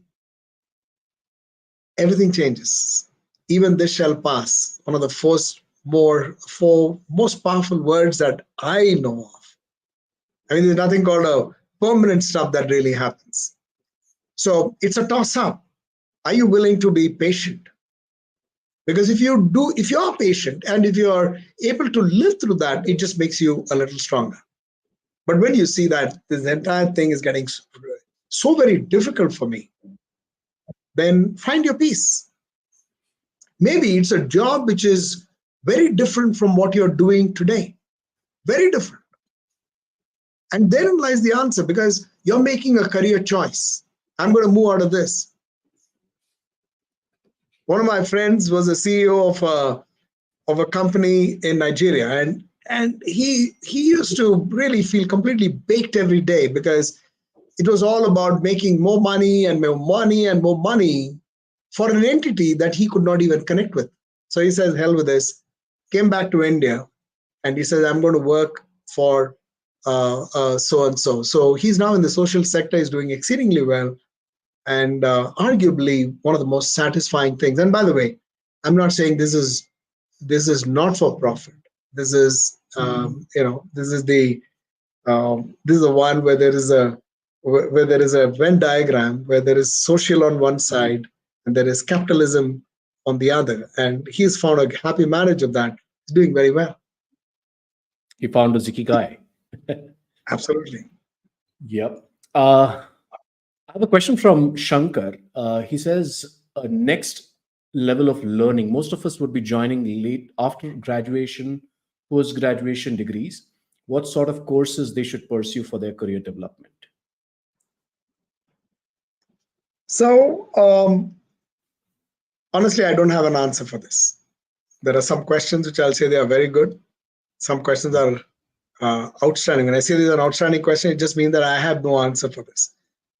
everything changes. Even this shall pass. One of the four most powerful words that I know of. I mean, there's nothing called a permanent stuff that really happens. So it's a toss-up. Are you willing to be patient? Because if you're patient and if you're able to live through that, it just makes you a little stronger. But when you see that this entire thing is getting so very difficult for me, then find your peace. Maybe it's a job which is very different from what you're doing today. Very different. And therein lies the answer, because you're making a career choice. I'm going to move out of this. One of my friends was a CEO of a company in Nigeria, and he used to really feel completely baked every day, because it was all about making more money and more money and more money for an entity that he could not even connect with. So he says, hell with this, came back to India, and he says, I'm going to work for so-and-so. So he's now in the social sector, is doing exceedingly well, and arguably one of the most satisfying things. And by the way, I'm not saying this is not for profit. This is this is the one where there is a Venn diagram, where there is social on one side and there is capitalism on the other. And he's found a happy marriage of that. He's doing very well. He found a Zikigai. Absolutely. Yep. I have a question from Shankar. He says, next level of learning. Most of us would be joining late after graduation, post-graduation degrees. What sort of courses they should pursue for their career development? So, honestly, I don't have an answer for this. There are some questions which I'll say they are very good. Some questions are outstanding. When I say this is an outstanding question, it just means that I have no answer for this.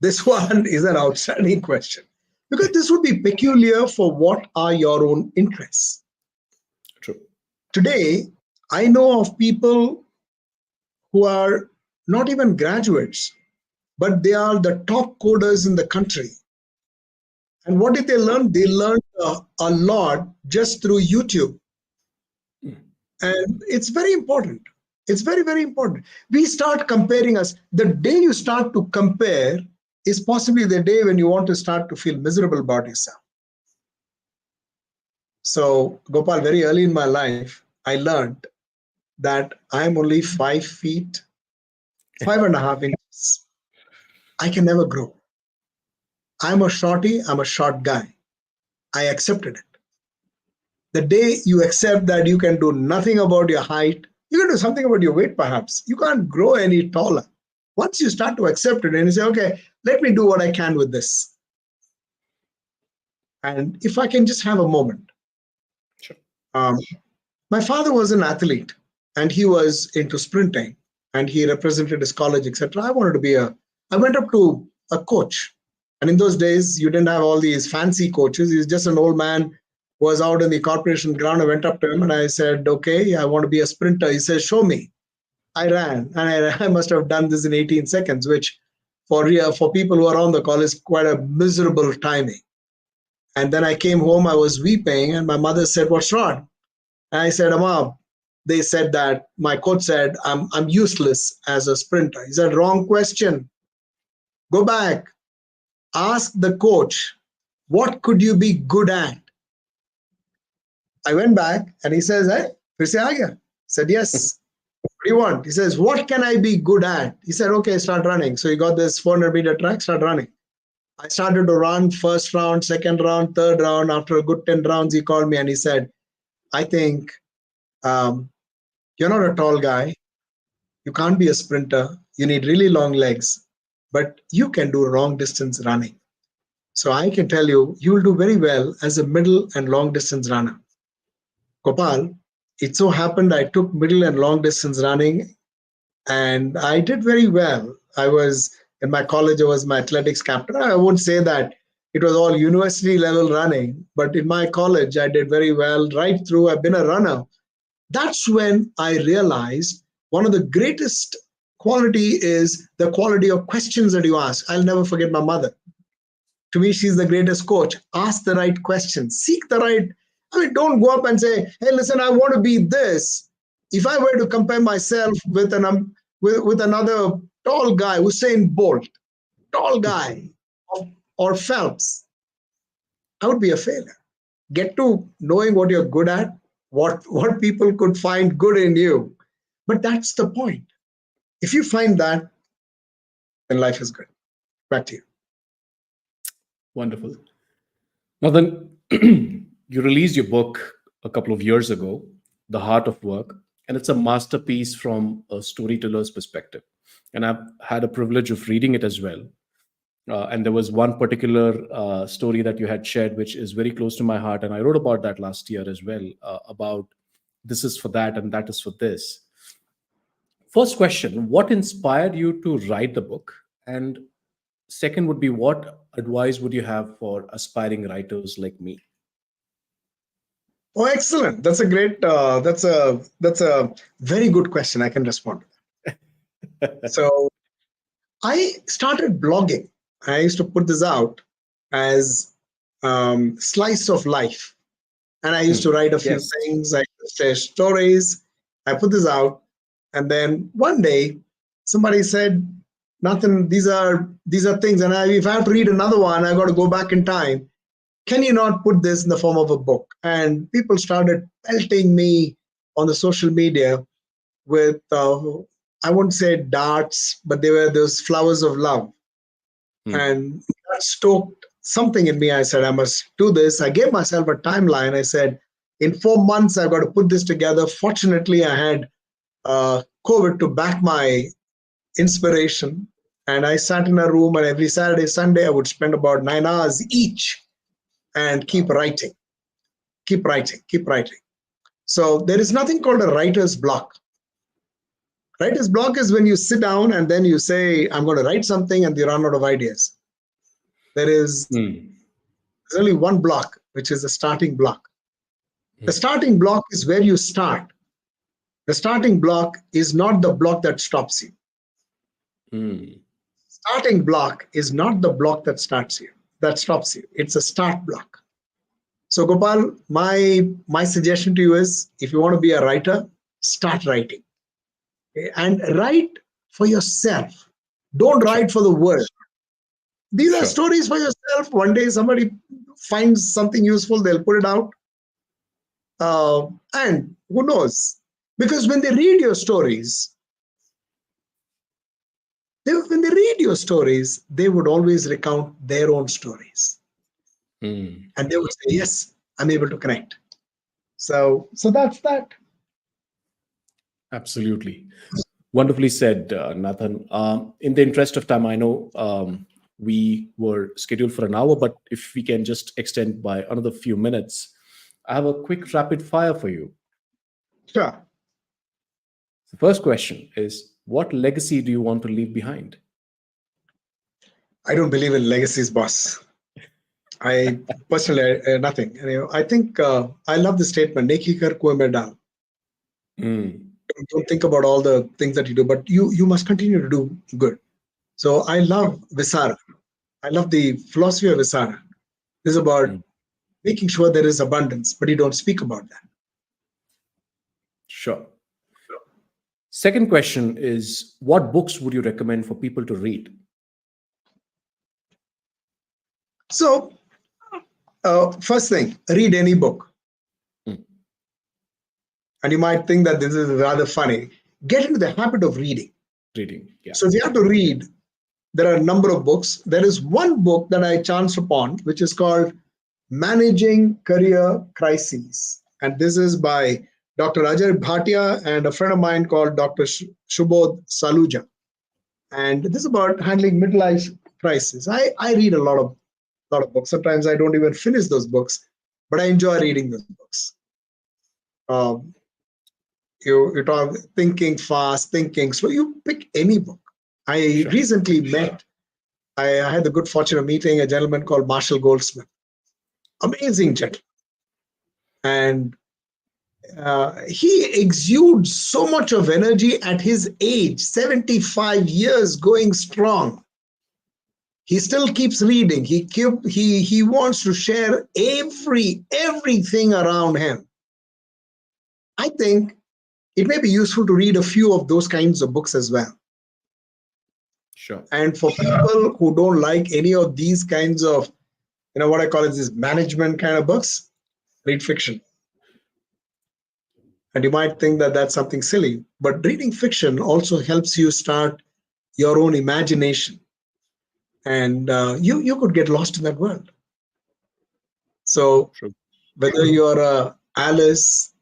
This one is an outstanding question. Because this would be peculiar for what are your own interests. True. Today, I know of people who are not even graduates, but they are the top coders in the country. And what did they learn? They learned a lot just through YouTube. And it's very important. It's very, very important. We start comparing us. The day you start to compare is possibly the day when you want to start to feel miserable about yourself. So, Gopal, very early in my life, I learned that I'm only 5 feet, 5.5 inches. I can never grow. I'm a shorty, I'm a short guy. I accepted it. The day you accept that you can do nothing about your height, you can do something about your weight perhaps. You can't grow any taller. Once you start to accept it and you say, okay, let me do what I can with this. And if I can just have a moment. Sure. My father was an athlete and he was into sprinting and he represented his college, etc. I went up to a coach. And in those days, you didn't have all these fancy coaches. He was just an old man who was out in the corporation ground. I went up to him and I said, okay, I want to be a sprinter. He said, show me. I ran and I must have done this in 18 seconds, which for people who are on the call is quite a miserable timing. And then I came home, I was weeping and my mother said, what's wrong? And I said, Mom, they said that my coach said I'm useless as a sprinter. He said, wrong question. Go back. Ask the coach, what could you be good at? I went back and he says, hey, फिर से आ गया? I said, yes. What do you want? He says, what can I be good at? He said, okay, start running. So he got this 400-meter track, start running. I started to run first round, second round, third round. After a good 10 rounds, he called me and he said, I think you're not a tall guy. You can't be a sprinter. You need really long legs, but you can do long distance running. So I can tell you, you will do very well as a middle and long distance runner. Gopal, it so happened I took middle and long distance running and I did very well. I was in my college, I was my athletics captain. I won't say that it was all university level running, but in my college, I did very well right through. I've been a runner. That's when I realized one of the greatest quality is the quality of questions that you ask. I'll never forget my mother. To me, she's the greatest coach. Ask the right questions. Seek the right. Don't go up and say, hey, listen, I want to be this. If I were to compare myself with another tall guy, Usain Bolt, tall guy, or Phelps, I would be a failure. Get to knowing what you're good at, what people could find good in you. But that's the point. If you find that, then life is good. Back to you. Wonderful. Now then, you released your book a couple of years ago, The Heart of Work, and it's a masterpiece from a storyteller's perspective. And I've had a privilege of reading it as well. And there was one particular story that you had shared, which is very close to my heart. And I wrote about that last year as well, about this is for that and that is for this. First question, what inspired you to write the book? And second would be, what advice would you have for aspiring writers like me? Oh, excellent. That's a great, that's a very good question. I can respond to that. So I started blogging. I used to put this out as slice of life. And I used to write a few things. I used to share stories. I put this out. And then one day somebody said, Nathan, these are things. And if I have to read another one, I got to go back in time. Can you not put this in the form of a book? And people started pelting me on the social media with, I wouldn't say darts, but they were those flowers of love. And that stoked something in me. I said, I must do this. I gave myself a timeline. I said, in 4 months, I've got to put this together. Fortunately, I had COVID to back my inspiration. And I sat in a room, and every Saturday, Sunday, I would spend about 9 hours each and keep writing. So there is nothing called a writer's block. Writer's block is when you sit down and then you say, I'm going to write something, and you run out of ideas. There is There's only one block, which is the starting block. The starting block is where you start. The starting block is not the block that stops you. Starting block is not the block that stops you. It's a start block. So Gopal, my suggestion to you is, if you want to be a writer, start writing. Okay? And write for yourself. Don't write for the world. These are stories for yourself. One day somebody finds something useful, they'll put it out. And who knows? Because when they read your stories, they would always recount their own stories. And they would say, yes, I'm able to connect. So that's that. Absolutely. Wonderfully said, Nathan. In the interest of time, I know we were scheduled for an hour, but if we can just extend by another few minutes, I have a quick rapid fire for you. Sure. The first question is, what legacy do you want to leave behind? I don't believe in legacies, boss. I personally, nothing. I think I love the statement, "Neki kar koi mein dal." Don't think about all the things that you do, but you must continue to do good. So I love Visara. I love the philosophy of Visara. It's about making sure there is abundance, but you don't speak about that. Sure. Second question is, what books would you recommend for people to read? So, first thing, read any book. And you might think that this is rather funny. Get into the habit of reading. Yeah. So if you have to read, there are a number of books. There is one book that I chanced upon, which is called Managing Career Crises. And this is by Dr. Ajay Bhatia and a friend of mine called Dr. Shubodh Saluja. And this is about handling midlife crisis. I read a lot of books. Sometimes I don't even finish those books, but I enjoy reading those books. You talk thinking fast, thinking slow. You pick any book. I recently I had the good fortune of meeting a gentleman called Marshall Goldsmith. Amazing gentleman. And he exudes so much of energy at his age, 75 years, going strong. He still keeps reading. He wants to share everything around him. I think it may be useful to read a few of those kinds of books as well. Sure. And for people who don't like any of these kinds of, what I call it, these management kind of books, read fiction. And you might think that that's something silly, but reading fiction also helps you start your own imagination. And you could get lost in that world. So whether you're a Alice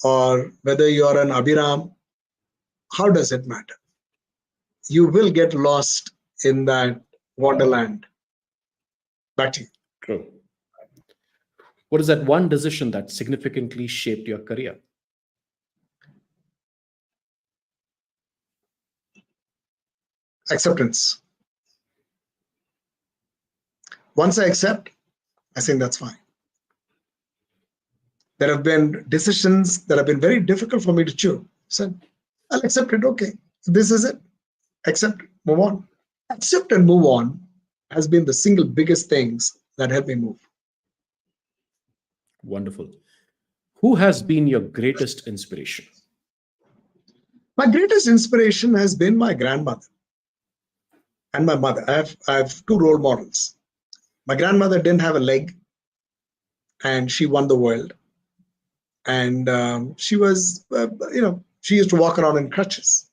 or whether you're an Abhiram, how does it matter? You will get lost in that wonderland. Back to you. True. What is that one decision that significantly shaped your career? Acceptance. Once I accept, I think that's fine. There have been decisions that have been very difficult for me to chew. So I'll accept it. Okay, this is it. Accept, move on. Accept and move on has been the single biggest things that help me move. Wonderful. Who has been your greatest inspiration? My greatest inspiration has been my grandmother and my mother. I have two role models. My grandmother didn't have a leg, and she won the world. And she was, she used to walk around in crutches.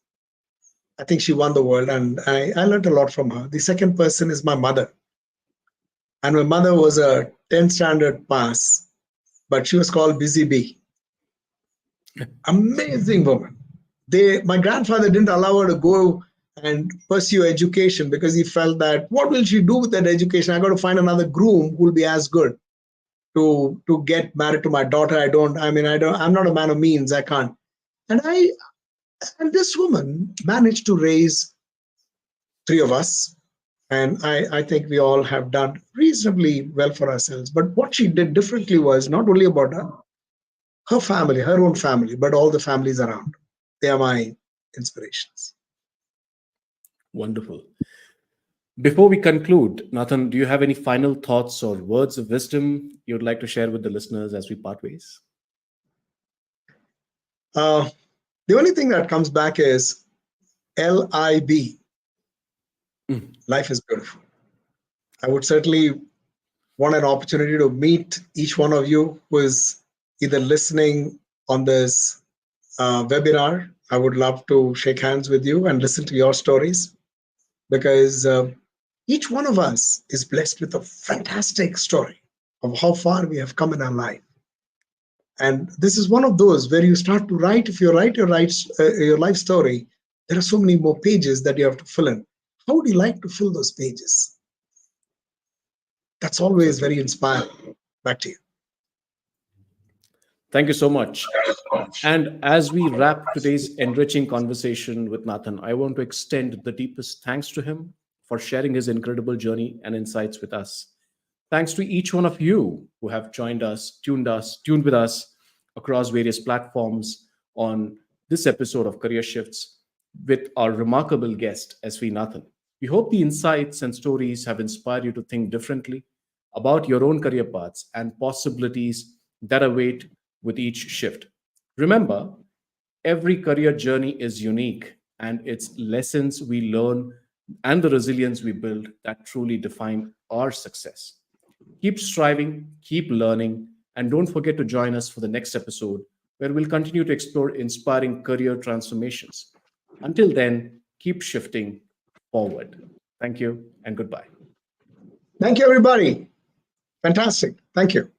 I think she won the world, and I learned a lot from her. The second person is my mother. And my mother was a 10th standard pass, but she was called Busy Bee. Amazing woman. My grandfather didn't allow her to go and pursue education because he felt that, what will she do with that education? I got to find another groom who will be as good to get married to my daughter. I'm not a man of means. I can't. And this woman managed to raise three of us, And I think we all have done reasonably well for ourselves. But what she did differently was not only about her family, her own family, but all the families around. They are my inspirations. Wonderful. Before we conclude, Nathan, do you have any final thoughts or words of wisdom you'd like to share with the listeners as we part ways? The only thing that comes back is LIB. Mm. Life is beautiful. I would certainly want an opportunity to meet each one of you who is either listening on this webinar. I would love to shake hands with you and listen to your stories, because each one of us is blessed with a fantastic story of how far we have come in our life. And this is one of those where you start to write. If you write your life story, there are so many more pages that you have to fill in. How would you like to fill those pages? That's always very inspiring. Back to you. Thank you so much. And as we wrap today's enriching conversation with Nathan, I want to extend the deepest thanks to him for sharing his incredible journey and insights with us. Thanks to each one of you who have joined us, tuned with us across various platforms on this episode of Career Shifts with our remarkable guest, SV Nathan. We hope the insights and stories have inspired you to think differently about your own career paths and possibilities that await with each shift. Remember, every career journey is unique, and it's lessons we learn and the resilience we build that truly define our success. Keep striving, keep learning, and don't forget to join us for the next episode where we'll continue to explore inspiring career transformations. Until then, keep shifting forward. Thank you and goodbye. Thank you, everybody. Fantastic. Thank you.